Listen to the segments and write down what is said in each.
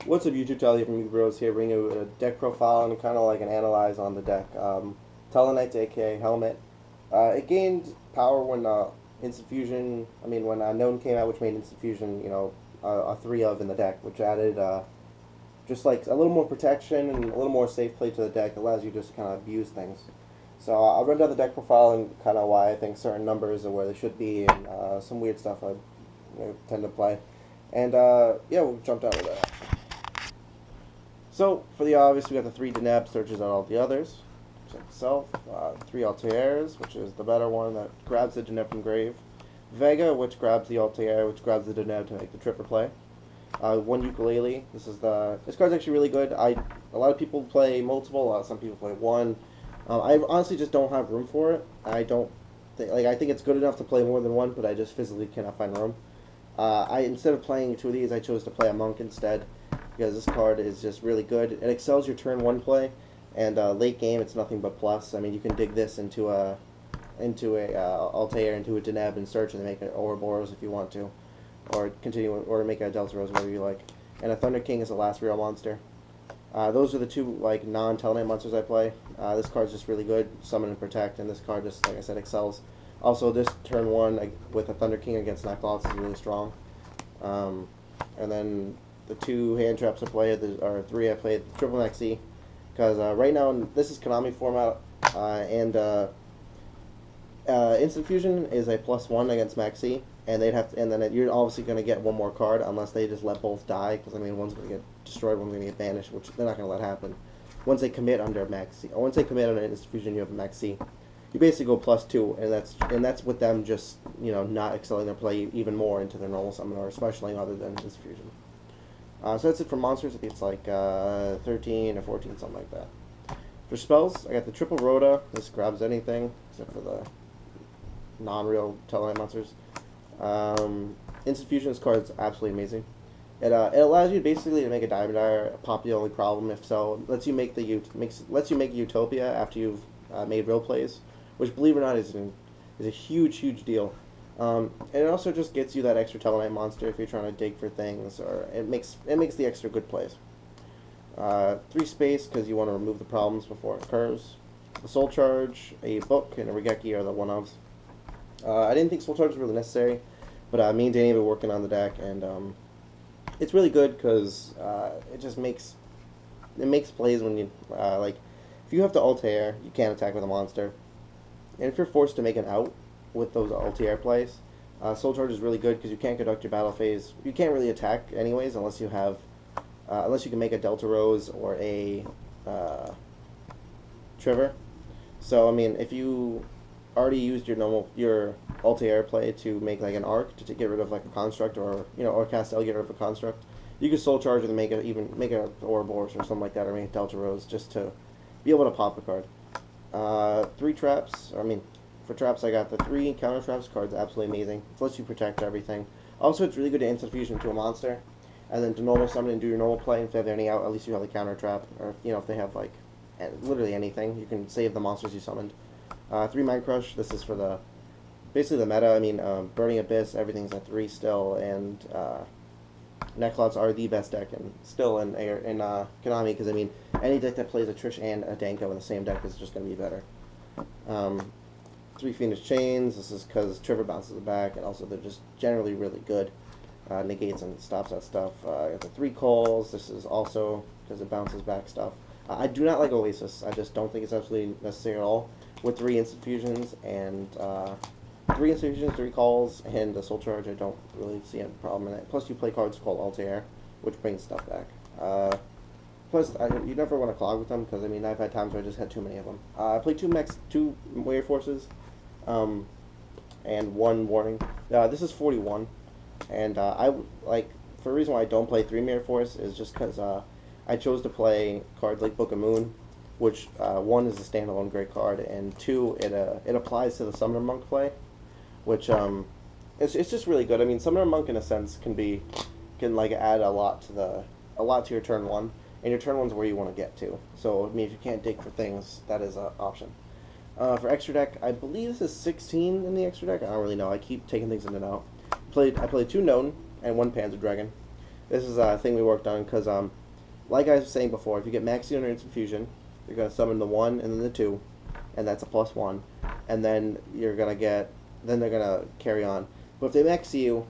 What's up, YouTube? Charlie from Bros here, bringing you a deck profile and kind of like an analyze on the deck. Tellarknight, aka Helmet. It gained power when Instant Fusion. When Known came out, which made Instant Fusion, a three of in the deck, which added just like a little more protection and a little more safe play to the deck. It allows you to just kind of abuse things. So I'll run down the deck profile and kind of why I think certain numbers are where they should be, and some weird stuff I tend to play. And yeah, we'll jump down to that. So, for the obvious, we got the 3 Deneb, searches out all the others. Check itself. 3 Altaires, which is the better one that grabs the Deneb from grave. Vega, which grabs the Altair, which grabs the Deneb to make the tripper play. 1 Ukulele. This card's actually really good. A lot of people play multiple. Some people play one. I honestly just don't have room for it. I think it's good enough to play more than one, but I just physically cannot find room. Instead of playing 2 of these, I chose to play a Monk instead, because this card is just really good. It excels your turn 1 play, and late game it's nothing but plus. I mean, you can dig this into a Altair, into a Deneb, and search and make an Ouroboros if you want to, or continue, or make a Delta Rose, whatever you like. And a Thunder King is the last real monster. Those are the 2 like non-Tellarknight monsters I play. This card's just really good, summon and protect, and this card just, like I said, excels. Also, this turn 1 with a Thunder King against Knocklots is really strong. And then the 2 hand traps I play, or 3 I played, triple Maxi, because right now this is Konami format, and Instant Fusion is a +1 against Maxi, and then you're obviously going to get 1 more card unless they just let both die, because I mean one's going to get destroyed, one's going to get banished, which they're not going to let happen. Once they commit under Maxi, or once they commit under Instant Fusion, you have Maxi. You basically go +2, and that's with them just not excelling their play even more into their normal summon, or especially other than Instant Fusion. So that's it for monsters. I think it's like 13 or 14, something like that. For spells, I got the triple Rhoda. This grabs anything except for the non-real Tellarknight monsters. Instant Fusion, this card is absolutely amazing. It allows you basically to make a Diamond Dire pop the only problem. If so, lets you make Utopia after you've made real plays, which, believe it or not, is a huge deal. And it also just gets you that extra Tellarknight monster if you're trying to dig for things, or it makes the extra good plays. 3 space because you want to remove the problems before it occurs. The Soul Charge, a book, and a Regeki are the one-ofs. I didn't think Soul Charge was really necessary, but me and Danny have been working on the deck, and it's really good because it just makes plays when you like. If you have to Altair, you can't attack with a monster, and if you're forced to make an out with those Altair plays, Soul Charge is really good because you can't conduct your battle phase. You can't really attack anyways unless you can make a Delta Rose or a Trevor. So I mean, if you already used your Altair play to make like an Arc to get rid of like a construct, or or Castel get rid of a construct, you could Soul Charge and make an Ouroboros or something like that, or make a Delta Rose just to be able to pop a card. 3 traps. For traps, I got the 3 counter traps cards. Absolutely amazing. It lets you protect everything. Also, it's really good to Instant Fusion to a monster, and then to normal summon and do your normal play. If they have any out, at least you have the counter trap, or if they have like literally anything, you can save the monsters you summoned. 3 Mind Crush. This is for basically the meta. Burning Abyss, everything's at 3 still, and Neclots are the best deck and still in Konami, because any deck that plays a Trish and a Danko in the same deck is just going to be better. 3 Fiendish Chains. This is because Trevor bounces it back, and also they're just generally really good. Negates and stops that stuff. I got the 3 Calls. This is also because it bounces back stuff. I do not like Oasis. I just don't think it's absolutely necessary at all. With 3 Instant Fusions and 3 Instant Fusions, 3 Calls, and the Soul Charge, I don't really see a problem in it. Plus, you play cards called Altair, which brings stuff back. Plus, you never want to clog with them, because I've had times where I just had too many of them. I played 2 Wave Forces, and 1 Warning. This is 41, and for a reason why I don't play 3 Mirror Force is just because I chose to play cards like Book of Moon, which 1 is a standalone great card, and 2 it applies to the Summoner Monk play, which it's just really good. Summoner Monk in a sense can add a lot to your turn 1, and your turn 1's where you want to get to. So if you can't dig for things, that is an option. For extra deck, I believe this is 16 in the extra deck. I don't really know. I keep taking things in and out. I played 2 Known and 1 Panzer Dragon. This is a thing we worked on because, like I was saying before, if you get max unit instant fusion, you're gonna summon the 1 and then the 2, and that's a +1, and then you're gonna get, then they're gonna carry on. But if they max you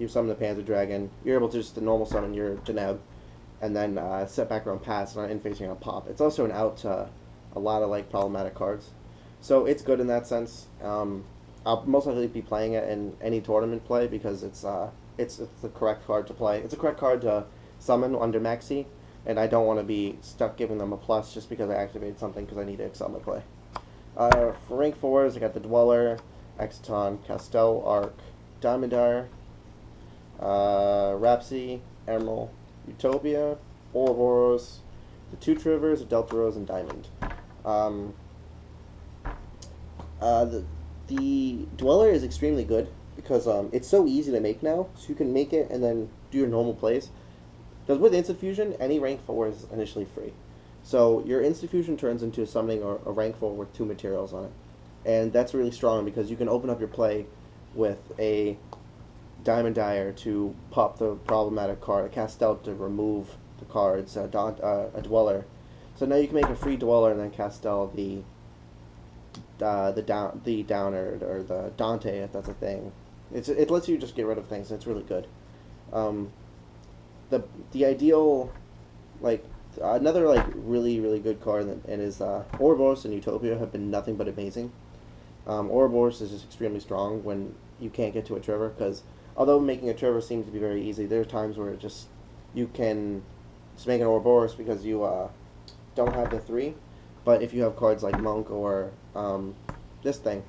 summon the Panzer Dragon, you're able to just the normal summon your Deneb, and then set background pass, and on in face you're gonna pop. It's also an out to a lot of like problematic cards, so it's good in that sense. I'll most likely be playing it in any tournament play because it's the correct card to play. It's a correct card to summon under Maxi, and I don't want to be stuck giving them a plus just because I activated something because I need to excel my play. For rank 4s, I got the Dweller, Exciton, Castel, Arc, Diamondire, Rhapsody, Emerald, Utopia, Ouroboros, the 2 Trivers, the Delta Rose, and Diamond. The Dweller is extremely good because it's so easy to make now, so you can make it and then do your normal plays. Because with Instant Fusion, any rank 4 is initially free. So your Instant Fusion turns into summoning a rank 4 with 2 materials on it. And that's really strong because you can open up your play with a Diamond Dire to pop the problematic card, a Castel to remove the cards, a Dweller. So now you can make a free Dweller and then Castel the Downer or the Dante, if that's a thing. It lets you just get rid of things. It's really good. The ideal, like another like really good card and is Ouroboros and Utopia have been nothing but amazing. Ouroboros is just extremely strong when you can't get to a Trevor because although making a Trevor seems to be very easy, there are times where you can just make an Ouroboros because you don't have the 3. But if you have cards like Monk or this thing,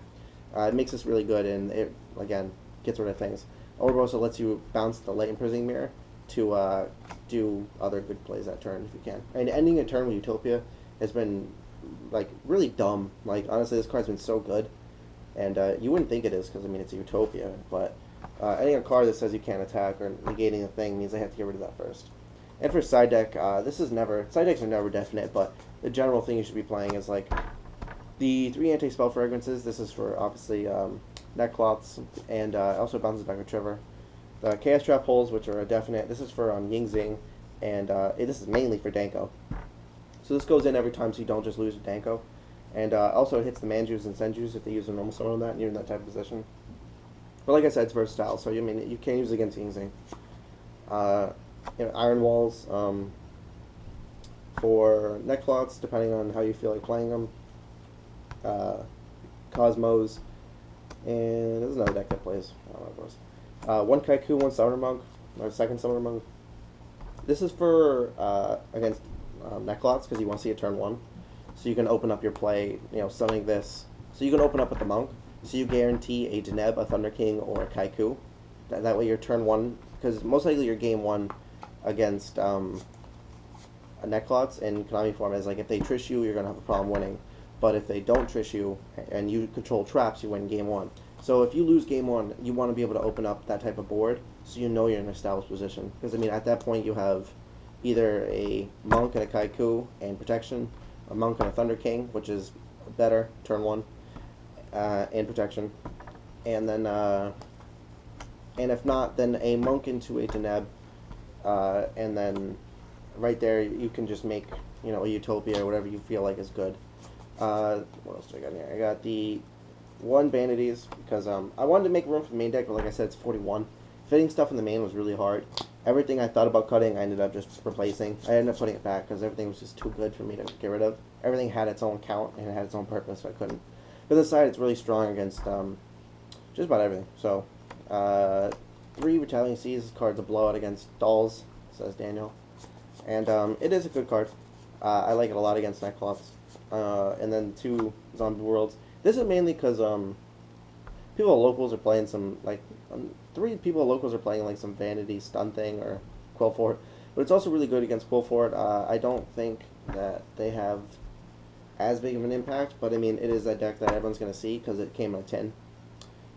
it makes this really good, and it, again, gets rid of things. Ouroboros lets you bounce the Light Imprisoning Mirror to do other good plays that turn if you can. And ending a turn with Utopia has been, like, really dumb. Like, honestly, this card's been so good. And you wouldn't think it is because, I mean, it's a Utopia. But ending a card that says you can't attack or negating a thing means I have to get rid of that first. And for side deck, side decks are never definite, but the general thing you should be playing is like the 3 anti-spell fragrances. This is for obviously neckcloths, and also bounces back with Trevor. The Chaos Trap holes, which are a definite. This is for Ying Zing, and this is mainly for Danko. So this goes in every time, so you don't just lose with Danko. And also it hits the Manjus and Senjus if they use a normal summon on that, and you're in that type of position. But like I said, it's versatile, so you mean you can use it against Ying Zing. Iron Walls for neckcloths, depending on how you feel like playing them. Cosmos, and there's another deck that plays. I don't know what it was. 1 Kaiku, 1 Summoner Monk, or 2nd Summoner Monk. This is for against neckcloths because you want to see a turn 1, so you can open up your play. Summoning this, so you can open up with the Monk, so you guarantee a Deneb, a Thunder King, or a Kaiku. That way, your turn 1, because most likely your game 1 against a neckcloths in Konami form is like if they trish you, you're gonna have a problem winning. But if they don't trish you and you control traps, you win game 1. So if you lose game 1, you want to be able to open up that type of board so you know you're in an established position. Because I mean, at that point you have either a Monk and a Kaiku and protection, a Monk and a Thunder King, which is better turn 1 and protection, and then and if not, then a Monk into a Deneb. And then right there you can just make a Utopia or whatever you feel like is good. What else do I got in here? I got the 1 Vanities because I wanted to make room for the main deck, but like I said, it's 41. Fitting stuff in the main was really hard. Everything I thought about cutting, I ended up just replacing. I ended up putting it back because everything was just too good for me to get rid of. Everything had its own count and it had its own purpose, so I couldn't. But this side, it's really strong against just about everything. So 3 Retaliating Seas cards a blowout against Dolls, says Daniel. And it is a good card. I like it a lot against neckcloths. And then 2 Zombie Worlds. This is mainly because people at locals are playing some, like, 3 people at locals are playing like some Vanity Stun thing or Quill Fort. But it's also really good against Quill Fort. I don't think that they have as big of an impact, but I mean, it is a deck that everyone's going to see because it came in a 10.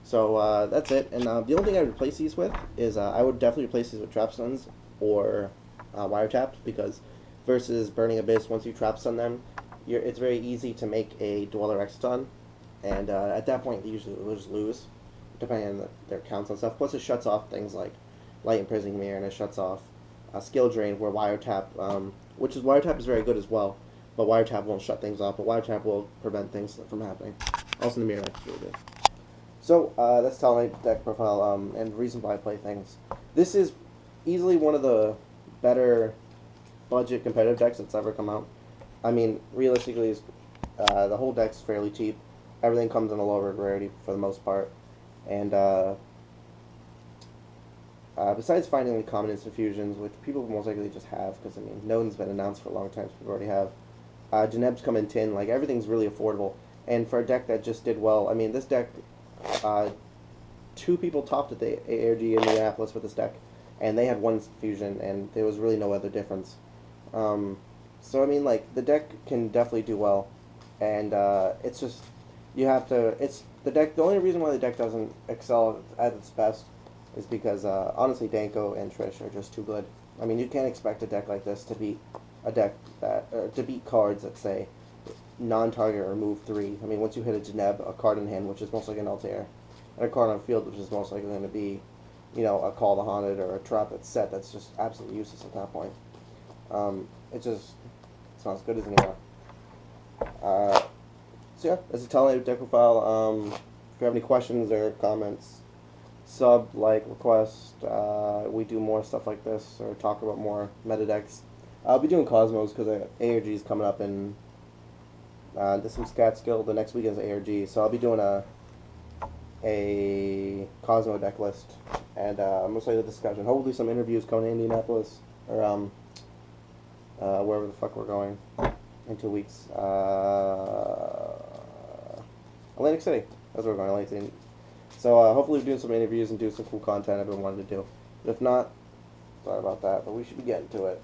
So that's it. And the only thing I would replace these with is I would definitely replace these with Trap Stuns or Wiretapped, because versus Burning Abyss, once you Trap Stun them, it's very easy to make a Dweller Exciton, and at that point they usually just lose, depending on their counts and stuff. Plus it shuts off things like Light Imprisoning Mirror, and it shuts off skill drain where wiretap, which is wiretap is very good as well, but wiretap won't shut things off, but wiretap will prevent things from happening. Also, the mirror deck is really good. So that's Satellerknight deck profile and the reason why I play things. This is easily one of the better budget competitive decks that's ever come out. I mean, realistically, the whole deck's fairly cheap. Everything comes in a lower rarity for the most part, and besides finding like common instant fusions, which people most likely just have, because I mean, Noden's been announced for a long time, so people already have. Deneb's come in tin. Like everything's really affordable, and for a deck that just did well, I mean, this deck, 2 people topped at the ARG in Minneapolis with this deck, and they had 1 fusion, and there was really no other difference. So I mean, like the deck can definitely do well, and it's just you have to. It's the deck. The only reason why the deck doesn't excel at its best is because honestly, Danko and Trish are just too good. I mean, you can't expect a deck like this to beat a deck that to beat cards that say non-target or move 3. I mean, once you hit a Deneb, a card in hand, which is most likely an Altair, and a card on field, which is most likely going to be, you know, a Call the Haunted or a trap that's set. That's just absolutely useless at that point. It's not as good as anymore. So yeah, that's a Satellerknight deck profile. If you have any questions or comments, sub, like, request. We do more stuff like this or talk about more meta decks. I'll be doing Cosmos because ARG is coming up in this week's Scat Skill. The next weekend is ARG, so I'll be doing a Cosmo deck list and most likely a discussion. Hopefully some interviews coming to Indianapolis or wherever the fuck we're going in 2 weeks. Atlantic City. That's where we're going, Atlantic City. So hopefully we're doing some interviews and do some cool content everyone wanted to do. But if not, sorry about that, but we should be getting to it.